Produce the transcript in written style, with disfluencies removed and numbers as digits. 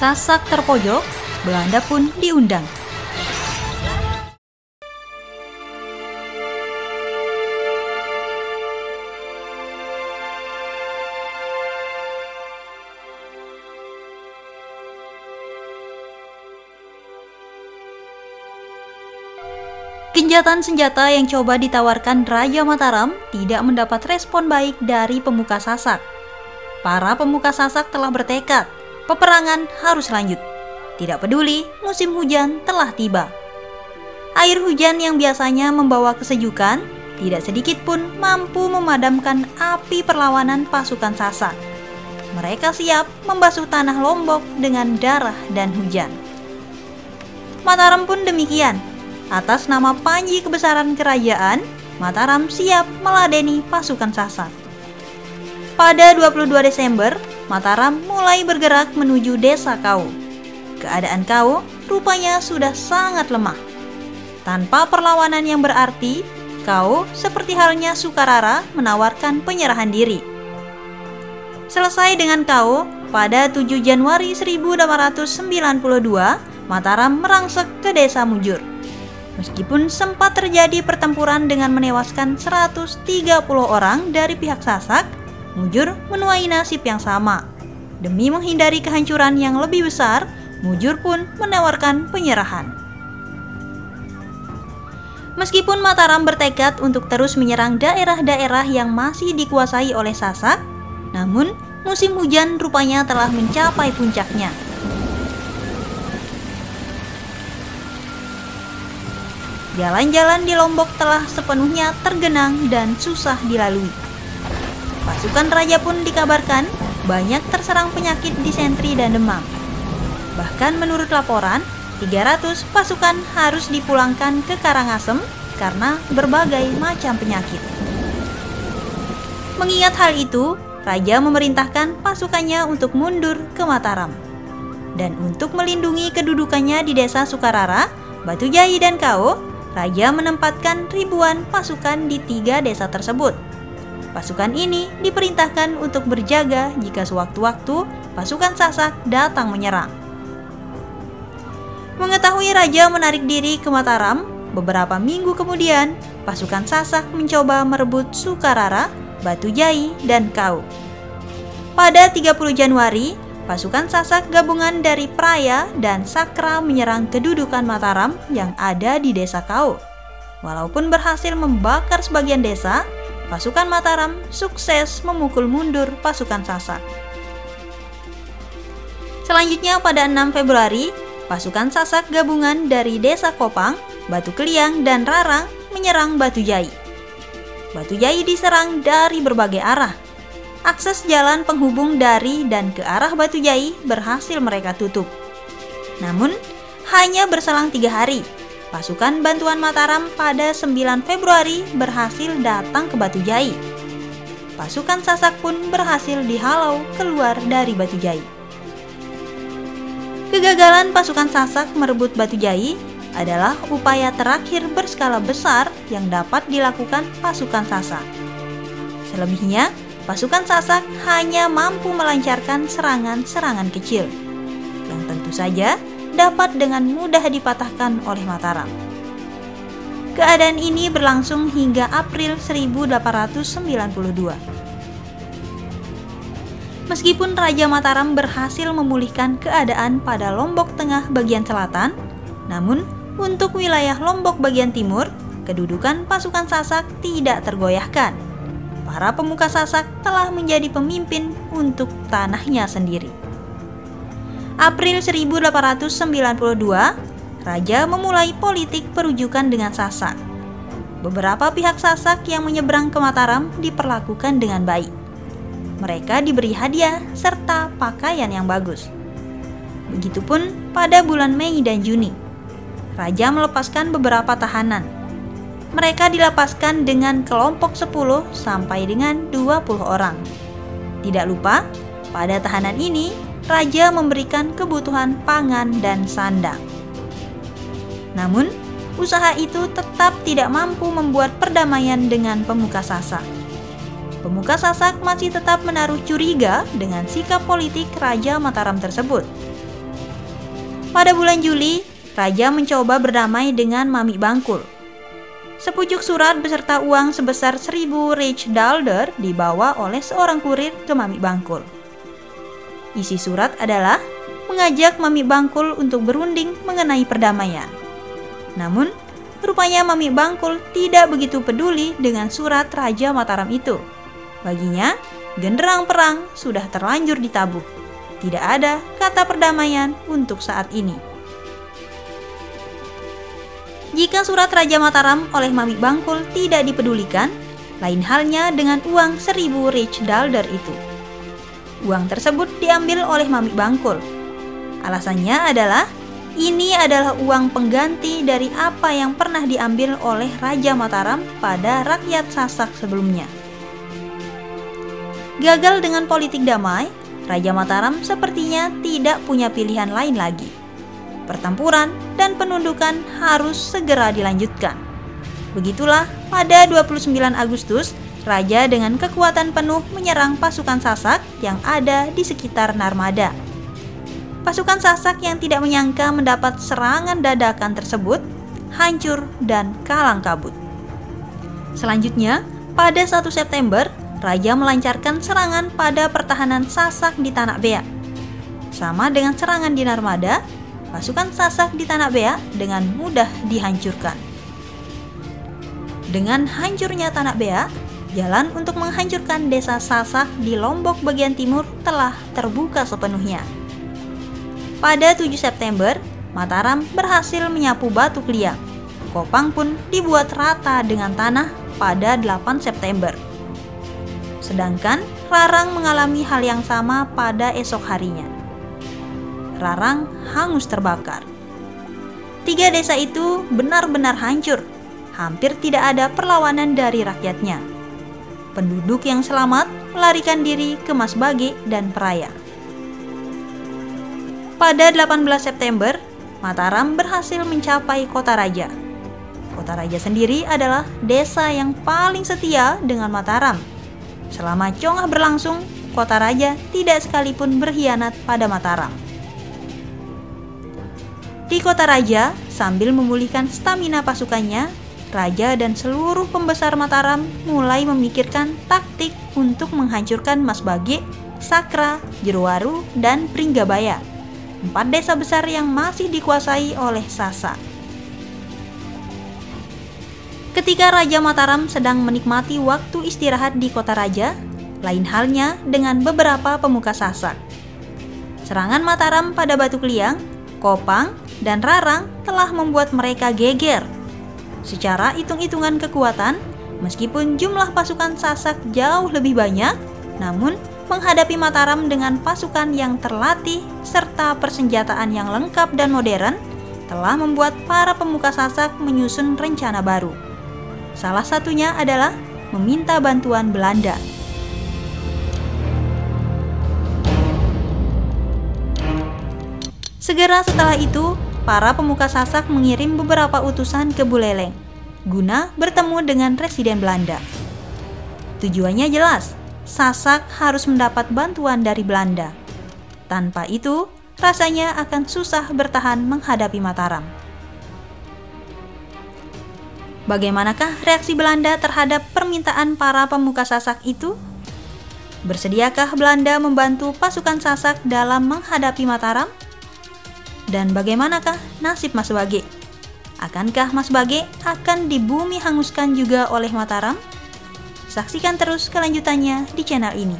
Sasak terpojok, Belanda pun diundang. Gencatan senjata yang coba ditawarkan Raja Mataram tidak mendapat respon baik dari pemuka Sasak. Para pemuka Sasak telah bertekad, peperangan harus lanjut. Tidak peduli musim hujan telah tiba. Air hujan yang biasanya membawa kesejukan, tidak sedikit pun mampu memadamkan api perlawanan pasukan Sasak. Mereka siap membasuh tanah Lombok dengan darah dan hujan. Mataram pun demikian. Atas nama Panji Kebesaran Kerajaan, Mataram siap meladeni pasukan Sasak. Pada 22 Desember, Mataram mulai bergerak menuju desa Kau. Keadaan Kau rupanya sudah sangat lemah. Tanpa perlawanan yang berarti, Kau seperti halnya Sukarara menawarkan penyerahan diri. Selesai dengan Kau, pada 7 Januari 1892, Mataram merangsek ke desa Mujur. Meskipun sempat terjadi pertempuran dengan menewaskan 130 orang dari pihak Sasak, Mujur menuai nasib yang sama. Demi menghindari kehancuran yang lebih besar, Mujur pun menawarkan penyerahan. Meskipun Mataram bertekad untuk terus menyerang daerah-daerah yang masih dikuasai oleh Sasak, namun musim hujan rupanya telah mencapai puncaknya. Jalan-jalan di Lombok telah sepenuhnya tergenang dan susah dilalui. Pasukan raja pun dikabarkan banyak terserang penyakit disentri dan demam. Bahkan menurut laporan, 300 pasukan harus dipulangkan ke Karangasem karena berbagai macam penyakit. Mengingat hal itu, raja memerintahkan pasukannya untuk mundur ke Mataram. Dan untuk melindungi kedudukannya di desa Sukarara, Batujai dan Kau, raja menempatkan ribuan pasukan di 3 desa tersebut. Pasukan ini diperintahkan untuk berjaga jika sewaktu-waktu pasukan Sasak datang menyerang. Mengetahui raja menarik diri ke Mataram, beberapa minggu kemudian pasukan Sasak mencoba merebut Sukarara, Batujai, dan Kau. Pada 30 Januari, pasukan Sasak gabungan dari Praya dan Sakra menyerang kedudukan Mataram yang ada di desa Kau. Walaupun berhasil membakar sebagian desa, pasukan Mataram sukses memukul mundur pasukan Sasak. Selanjutnya pada 6 Februari, pasukan Sasak gabungan dari desa Kopang, Batu Keliang, dan Rarang menyerang Batujai. Batujai diserang dari berbagai arah. Akses jalan penghubung dari dan ke arah Batujai berhasil mereka tutup. Namun, hanya berselang 3 hari, pasukan bantuan Mataram pada 9 Februari berhasil datang ke Batujai. Pasukan Sasak pun berhasil dihalau keluar dari Batujai. Kegagalan pasukan Sasak merebut Batujai adalah upaya terakhir berskala besar yang dapat dilakukan pasukan Sasak. Selebihnya, pasukan Sasak hanya mampu melancarkan serangan-serangan kecil, yang tentu saja dapat dengan mudah dipatahkan oleh Mataram. Keadaan ini berlangsung hingga April 1892. Meskipun Raja Mataram berhasil memulihkan keadaan pada Lombok Tengah bagian selatan, namun untuk wilayah Lombok bagian timur, kedudukan pasukan Sasak tidak tergoyahkan. Para pemuka Sasak telah menjadi pemimpin untuk tanahnya sendiri. April 1892, Raja memulai politik perujukan dengan Sasak. Beberapa pihak Sasak yang menyeberang ke Mataram diperlakukan dengan baik. Mereka diberi hadiah serta pakaian yang bagus. Begitupun pada bulan Mei dan Juni. Raja melepaskan beberapa tahanan. Mereka dilepaskan dengan kelompok 10 sampai dengan 20 orang. Tidak lupa, pada tahanan ini, Raja memberikan kebutuhan pangan dan sandang. Namun, usaha itu tetap tidak mampu membuat perdamaian dengan pemuka Sasak. Pemuka Sasak masih tetap menaruh curiga dengan sikap politik Raja Mataram tersebut. Pada bulan Juli, Raja mencoba berdamai dengan Mami Bangkul. Sepucuk surat beserta uang sebesar 1000 Riksdaler dibawa oleh seorang kurir ke Mami Bangkul. Isi surat adalah mengajak Mami Bangkul untuk berunding mengenai perdamaian. Namun, rupanya Mami Bangkul tidak begitu peduli dengan surat Raja Mataram itu. Baginya, genderang perang sudah terlanjur ditabuh. Tidak ada kata perdamaian untuk saat ini. Jika surat Raja Mataram oleh Mami Bangkul tidak dipedulikan, lain halnya dengan uang 1000 Riksdaler itu. Uang tersebut diambil oleh Mami Bangkul. Alasannya adalah, ini adalah uang pengganti dari apa yang pernah diambil oleh Raja Mataram pada rakyat Sasak sebelumnya. Gagal dengan politik damai, Raja Mataram sepertinya tidak punya pilihan lain lagi. Pertempuran dan penundukan harus segera dilanjutkan. Begitulah pada 29 Agustus, Raja dengan kekuatan penuh menyerang pasukan Sasak yang ada di sekitar Narmada. Pasukan Sasak yang tidak menyangka mendapat serangan dadakan tersebut hancur dan kalang kabut. Selanjutnya, pada 1 September, Raja melancarkan serangan pada pertahanan Sasak di Tanah Bea. Sama dengan serangan di Narmada, pasukan Sasak di Tanah Bea dengan mudah dihancurkan. Dengan hancurnya Tanah Bea, jalan untuk menghancurkan desa Sasak di Lombok bagian timur telah terbuka sepenuhnya. Pada 7 September, Mataram berhasil menyapu Batu Kliang. Kopang pun dibuat rata dengan tanah pada 8 September. Sedangkan Rarang mengalami hal yang sama pada esok harinya. Rarang hangus terbakar. 3 desa itu benar-benar hancur. Hampir tidak ada perlawanan dari rakyatnya. Penduduk yang selamat melarikan diri ke Masbage dan Peraya. Pada 18 September, Mataram berhasil mencapai Kota Raja. Kota Raja sendiri adalah desa yang paling setia dengan Mataram. Selama Congah berlangsung, Kota Raja tidak sekalipun berkhianat pada Mataram. Di Kota Raja, sambil memulihkan stamina pasukannya, Raja dan seluruh pembesar Mataram mulai memikirkan taktik untuk menghancurkan Masbage, Sakra, Jeruwaru, dan Pringgabaya, 4 desa besar yang masih dikuasai oleh Sasak. Ketika Raja Mataram sedang menikmati waktu istirahat di Kota Raja, lain halnya dengan beberapa pemuka Sasak. Serangan Mataram pada Batu Kliang, Kopang, dan Rarang telah membuat mereka geger. Secara hitung-hitungan kekuatan, meskipun jumlah pasukan Sasak jauh lebih banyak, namun menghadapi Mataram dengan pasukan yang terlatih serta persenjataan yang lengkap dan modern telah membuat para pemuka Sasak menyusun rencana baru. Salah satunya adalah meminta bantuan Belanda. Segera setelah itu, para pemuka Sasak mengirim beberapa utusan ke Buleleng guna bertemu dengan Residen Belanda. Tujuannya jelas, Sasak harus mendapat bantuan dari Belanda. Tanpa itu, rasanya akan susah bertahan menghadapi Mataram. Bagaimanakah reaksi Belanda terhadap permintaan para pemuka Sasak itu? Bersediakah Belanda membantu pasukan Sasak dalam menghadapi Mataram? Dan bagaimanakah nasib Masbage? Akankah Masbage akan dibumi hanguskan juga oleh Mataram? Saksikan terus kelanjutannya di channel ini.